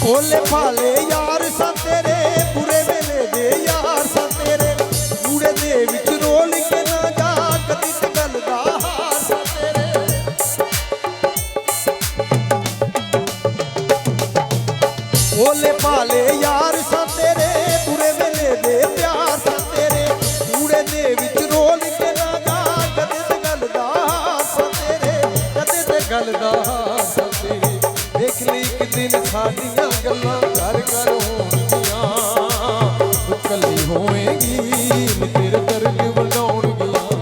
भोले भाले यार सा तेरे बुरे वेले दे यार सा तेरे कूड़े दे विच रोल के ना जा कदी ते गल दा हार सा तेरे भोले भाले यार सा तेरे बुरे वेले दे प्यार सा तेरे कूड़े दे विच रोल के ना जा कदी ते गल दा हार सा तेरे कदी ते गल दा हार सा तेरे देख ली एक दिन साडियां गल्लां घर घर होणगियां कल्ली होएगी तेरे दर्द वंडाउणगियां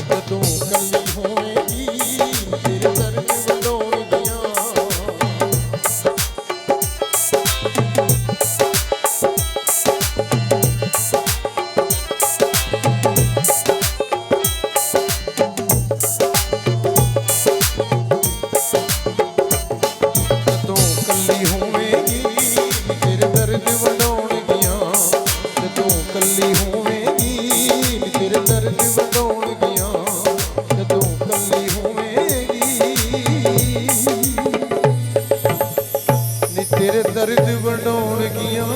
जदों कल्ली होएगी तेरे दर्द वंडाउणगियां तेरे दर्द वंडाउणगियां